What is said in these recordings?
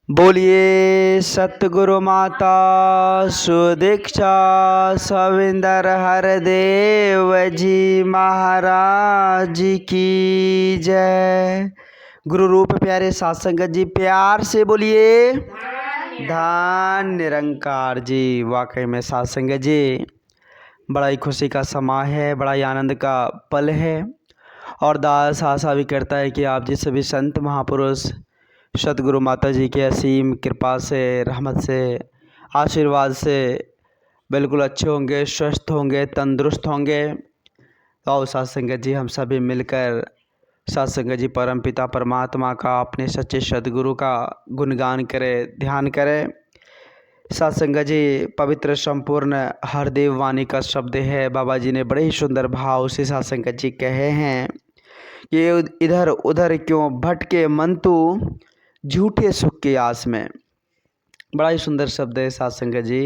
बोलिए सतगुरु माता सुदीक्षा सविंदर हरदेव जी महाराज की जय। गुरु रूप प्यारे साथ संगत जी प्यार से बोलिए धन निरंकार जी। वाकई में साथ संगत जी बड़ा ही खुशी का समय है, बड़ा ही आनंद का पल है और दास आशा भी करता है कि आप जी सभी संत महापुरुष सतगुरु माता जी के असीम कृपा से, रहमत से, आशीर्वाद से बिल्कुल अच्छे होंगे, स्वस्थ होंगे, तंदुरुस्त होंगे। तो साथ संगत जी हम सभी मिलकर साथ संगत जी परम पिता परमात्मा का, अपने सच्चे सतगुरु का गुणगान करें, ध्यान करें। साथ संगत जी पवित्र संपूर्ण हरदेव वाणी का शब्द है। बाबा जी ने बड़े ही सुंदर भाव से साथ संगत जी कहे हैं कि इधर उधर क्यों भटके मन तू झूठे सुख की आस में। बड़ा ही सुंदर शब्द है साथ संगत जी।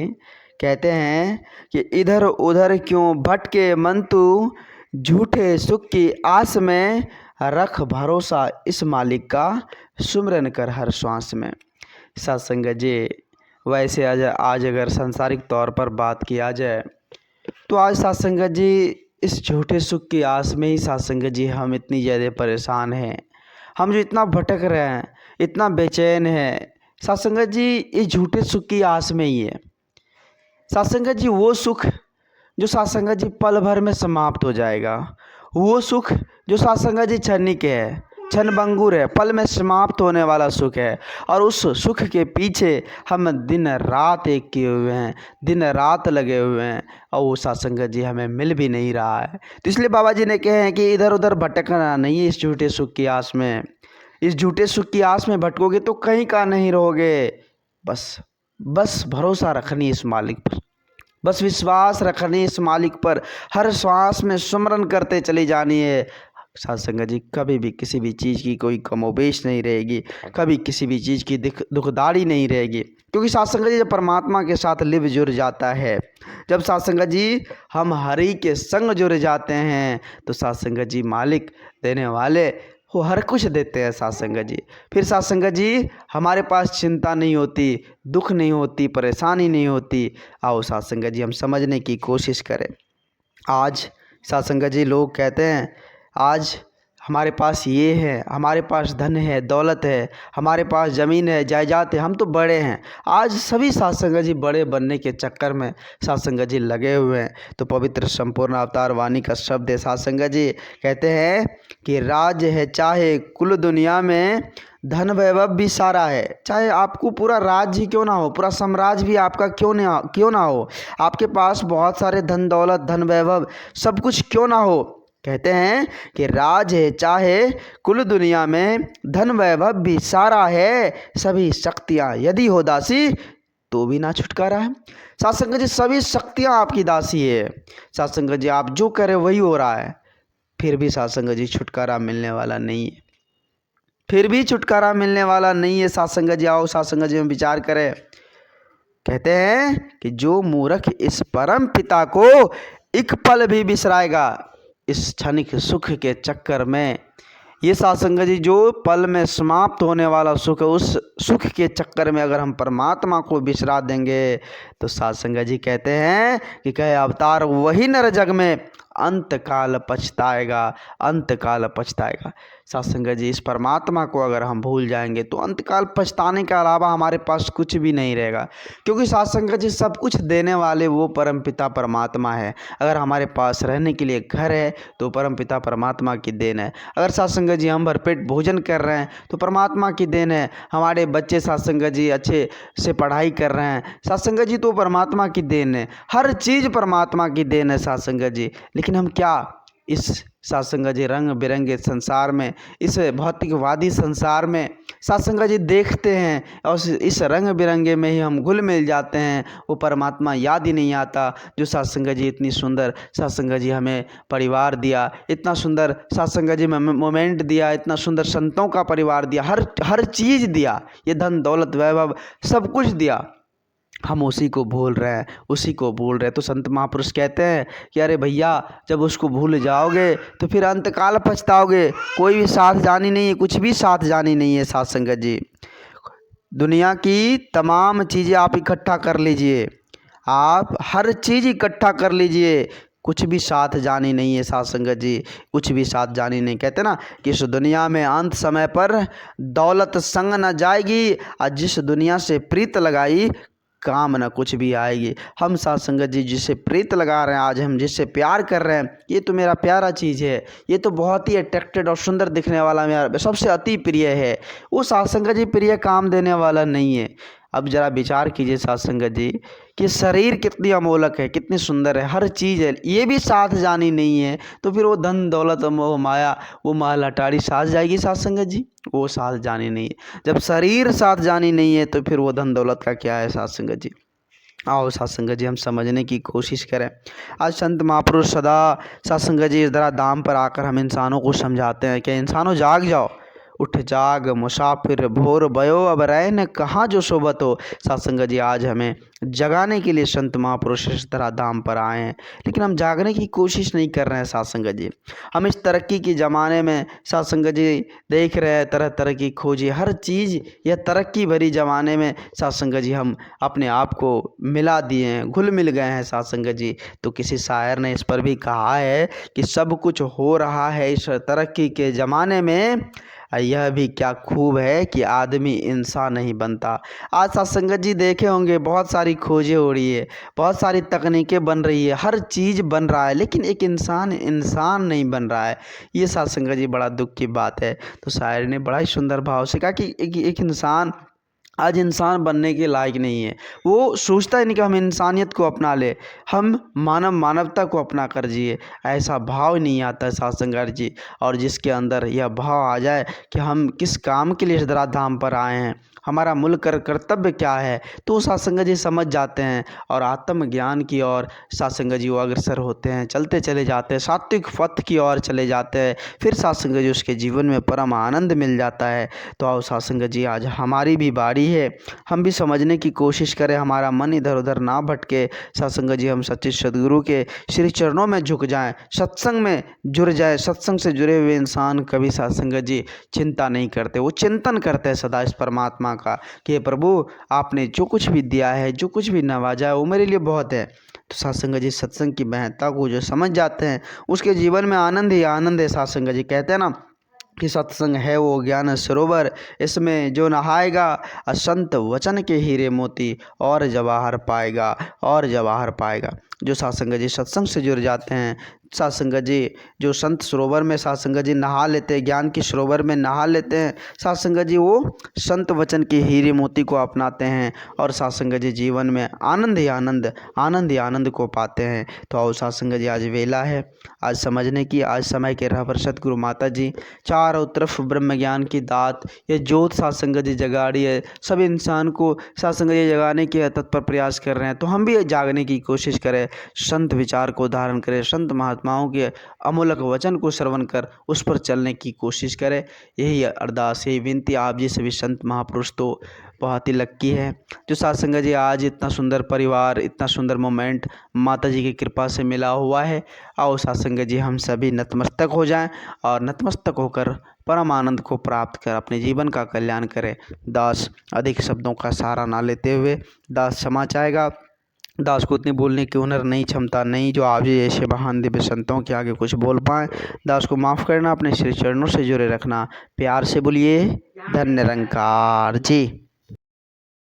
कहते हैं कि इधर उधर क्यों भटके मन तू झूठे सुख की आस में, रख भरोसा इस मालिक का सुमिरन कर हर श्वास में। साथ संगत जी वैसे आज अगर सांसारिक तौर पर बात किया जाए तो आज साथ संगत जी इस झूठे सुख की आस में ही साथ संगत जी हम इतनी ज़्यादा परेशान हैं। हम जो इतना भटक रहे हैं, इतना बेचैन है, साथ संगत जी इस झूठे सुख की आस में ही है। साथ संगत जी वो सुख जो साथ संगत जी पल भर में समाप्त हो जाएगा, वो सुख जो साथ संगत जी क्षणिक है, क्षणभंगुर है, पल में समाप्त होने वाला सुख है। और उस सुख के पीछे हम दिन रात एक किए हुए हैं, दिन रात लगे हुए हैं और वो साथ संगत जी हमें मिल भी नहीं रहा है। तो इसलिए बाबा जी ने कहे हैं कि इधर उधर भटकना नहीं है इस झूठे सुख की आस में। इस झूठे सुख की आस में भटकोगे तो कहीं का नहीं रहोगे। बस भरोसा रखनी इस मालिक पर, बस विश्वास रखनी इस मालिक पर, हर श्वास में सुमरन करते चली जानी है। साथ संगत जी कभी भी किसी भी चीज़ की कोई कमोबेश नहीं रहेगी, कभी किसी भी चीज़ की दुखदारी नहीं रहेगी, क्योंकि साथ संगत जी जब परमात्मा के साथ लिव जुड़ जाता है, जब साथ संगत जी हम हरि के संग जुड़ जाते हैं तो साथ संगत जी मालिक देने वाले वो हर कुछ देते हैं साथ संगत जी। फिर साथ संगत जी हमारे पास चिंता नहीं होती, दुख नहीं होती, परेशानी नहीं होती। आओ साथ संगत जी हम समझने की कोशिश करें। आज साथ संगत जी लोग कहते हैं आज हमारे पास ये है, हमारे पास धन है, दौलत है, हमारे पास ज़मीन है, जायदाद है, हम तो बड़े हैं। आज सभी साथ संगत जी बड़े बनने के चक्कर में साथ संगत जी लगे हुए हैं। तो पवित्र संपूर्ण अवतार वाणी का शब्द है साथ संगत जी। कहते हैं कि राज है चाहे कुल दुनिया में, धन वैभव भी सारा है। चाहे आपको पूरा राज्य ही क्यों ना हो, पूरा साम्राज्य भी आपका क्यों ना हो, आपके पास बहुत सारे धन दौलत, धन वैभव सब कुछ क्यों ना हो, कहते हैं कि राज है चाहे कुल दुनिया में, धन वैभव भी सारा है, सभी शक्तियाँ यदि हो दासी तो भी ना छुटकारा है। साथ संगत जी सभी शक्तियाँ आपकी दासी है। साथ संगत जी आप जो करें वही हो रहा है, फिर भी साथ संगत जी छुटकारा मिलने वाला नहीं है, फिर भी छुटकारा मिलने वाला नहीं है। साथ संगत जी आओ साथ संगत जी में विचार करें। कहते हैं कि जो मूर्ख इस परम पिता को एक पल भी बिसराएगा इस क्षणिक सुख के चक्कर में, ये साथ संगत जी जो पल में समाप्त होने वाला सुख है, उस सुख के चक्कर में अगर हम परमात्मा को बिसरा देंगे तो साथ संगत जी कहते हैं कि कहे अवतार वही नर जग में अंत काल पछताएगा, अंत काल पछताएगा। साथ संगत जी इस परमात्मा को अगर हम भूल जाएंगे तो अंत काल पछताने के अलावा हमारे पास कुछ भी नहीं रहेगा, क्योंकि साथ संगत जी सब कुछ देने वाले वो परम पिता परमात्मा है। अगर हमारे पास रहने के लिए घर है तो परम पिता परमात्मा की देन है। अगर साथ संगत जी हम भरपेट भोजन कर रहे हैं तो परमात्मा की देन है। हमारे बच्चे साथ संगत जी अच्छे से पढ़ाई कर रहे हैं, साथ संगत जी तो परमात्मा की देन है। हर चीज़ परमात्मा की देन है साथ संगत जी। लेकिन हम क्या इस साथ संगत जी रंग बिरंगे संसार में, इस भौतिकवादी संसार में साथ संगत जी देखते हैं और इस रंग बिरंगे में ही हम घुल मिल जाते हैं। वो परमात्मा याद ही नहीं आता जो साथ संगत जी इतनी सुंदर साथ संगत जी हमें परिवार दिया, इतना सुंदर साथ संगत जी मोमेंट दिया, इतना सुंदर संतों का परिवार दिया, हर चीज़ दिया, ये धन दौलत वैभव सब कुछ दिया। हम उसी को भूल रहे हैं, उसी को भूल रहे हैं। तो संत महापुरुष कहते हैं कि अरे भैया जब उसको भूल जाओगे तो फिर अंतकाल पछताओगे। कोई भी साथ जानी नहीं है, कुछ भी साथ जानी नहीं है साथ संगत जी। दुनिया की तमाम चीज़ें आप इकट्ठा कर लीजिए, आप हर चीज़ इकट्ठा कर लीजिए, कुछ भी साथ जानी नहीं है साथ संगत जी, कुछ भी साथ जानी नहीं। कहते ना कि इस दुनिया में अंत समय पर दौलत संग न जाएगी, और जिस दुनिया से प्रीत लगाई काम न कुछ भी आएगी। हम साथ संगत जी जिससे प्रीत लगा रहे हैं, आज हम जिससे प्यार कर रहे हैं, ये तो मेरा प्यारा चीज़ है, ये तो बहुत ही अट्रैक्टेड और सुंदर दिखने वाला मेरा सबसे अति प्रिय है। वो साथ संगत जी प्रिय काम देने वाला नहीं है। अब जरा विचार कीजिए साथ संगत जी कि शरीर कितनी अमोलक है, कितनी सुंदर है, हर चीज़ है, ये भी साथ जानी नहीं है, तो फिर वो धन दौलत मोह माया, वो महल अटारी साथ जाएगी साथ संगत जी? वो साथ जानी नहीं है। जब शरीर साथ जानी नहीं है तो फिर वो धन दौलत का क्या है साथ संगत जी? आओ साथ संगत जी हम समझने की कोशिश करें। आज संत महापुरुष सदा साथ संगत जी इस तरह दाम पर आकर हम इंसानों को समझाते हैं कि इंसानों जाग जाओ, उठ जाग मुसाफिर भोर भयो, अब रहे न कहाँ जो सोबत हो। साथ संगत जी आज हमें जगाने के लिए संत महापुरुष इस तरह दाम पर आए हैं, लेकिन हम जागने की कोशिश नहीं कर रहे हैं साथ संगत जी। हम इस तरक्की के ज़माने में साथ संगत जी देख रहे हैं तरह तरह की खोजी, हर चीज़ यह तरक्की भरी ज़माने में साथ संगत जी हम अपने आप को मिला दिए हैं, घुल मिल गए हैं साथ संगत जी। तो किसी शायर ने इस पर भी कहा है कि सब कुछ हो रहा है इस तरक्की के ज़माने में, यह भी क्या खूब है कि आदमी इंसान नहीं बनता। आज साथ संगत जी देखे होंगे बहुत सारी खोजें हो रही है, बहुत सारी तकनीकें बन रही है, हर चीज़ बन रहा है, लेकिन एक इंसान नहीं बन रहा है। ये साथ संगत जी बड़ा दुख की बात है। तो शायर ने बड़ा ही सुंदर भाव से कहा कि एक इंसान आज इंसान बनने के लायक नहीं है। वो सोचता ही नहीं कि हम इंसानियत को अपना ले, हम मानवता को अपना कर जिए, ऐसा भाव नहीं आता है साथ संगत जी। और जिसके अंदर यह भाव आ जाए कि हम किस काम के लिए इस धरा धाम पर आए हैं, हमारा मूल कर्तव्य क्या है, तो साथ संगत जी समझ जाते हैं और आत्मज्ञान की ओर साथ संगत जी वो अग्रसर होते हैं, चलते चले जाते हैं, सात्विक पथ की ओर चले जाते हैं। फिर साथ संगत जी उसके जीवन में परम आनंद मिल जाता है। तो आओ साथ संगत जी आज हमारी भी बारी है, हम भी समझने की कोशिश करें, हमारा मन इधर उधर ना भटके। साथ संगत जी हम सच्चे सदगुरु के श्री चरणों में झुक जाएं, सत्संग में जुड़ जाए। सत्संग से जुड़े हुए इंसान कभी साथ संगत जी चिंता नहीं करते, वो चिंतन करते हैं सदा इस परमात्मा का कि प्रभु आपने जो कुछ भी दिया है, जो कुछ भी नवाजा है, वो मेरे लिए बहुत है। तो साथ संगत जी सत्संग की महत्ता को जो समझ जाते हैं उसके जीवन में आनंद ही आनंद है। साथ संगत जी कहते हैं ना कि सत्संग है वो ज्ञान सरोवर, इसमें जो नहाएगा संत वचन के हीरे मोती, और जवाहर पाएगा, और जवाहर पाएगा। जो साथ संगत जी सत्संग से जुड़ जाते हैं, साथ संगत जी जो संत सरोवर में साथ संगत जी नहा लेते हैं, ज्ञान के सरोवर में नहा लेते हैं, साथ संगत जी वो संत वचन के हीरे मोती को अपनाते हैं और साथ संगत जी जीवन में आनंद ही आनंद को पाते हैं। तो आओ साथ संगत जी आज वेला है आज समझने की, आज समय के रहबर सतगुरु माता जी चारों तरफ ब्रह्म ज्ञान की दात ये जोत साथ संगत जी जगाड़ी है, सब इंसान को साथ संगत जी जगाने के तत्पर प्रयास कर रहे हैं। तो हम भी जागने की कोशिश करें, संत विचार को धारण करें, संत महात्माओं के अमूलक वचन को श्रवण कर उस पर चलने की कोशिश करें। यही अरदास, यही विनती आप जी सभी संत महापुरुष तो बहुत ही लक्की है जो साथ संगत जी आज इतना सुंदर परिवार, इतना सुंदर मोमेंट माता जी की कृपा से मिला हुआ है। आओ साथ संगत जी हम सभी नतमस्तक हो जाएं और नतमस्तक होकर परम आनंद को प्राप्त कर अपने जीवन का कल्याण करें। दास अधिक शब्दों का सहारा ना लेते हुए दास क्षमा चाहेगा। दास को उतनी बोलने की हुनर नहीं, क्षमता नहीं जो आप जी ऐसे महान दिव्य संतों के आगे कुछ बोल पाएँ। दास को माफ़ करना, अपने श्री चरणों से जुड़े रखना। प्यार से बोलिए धन्य निरंकार जी।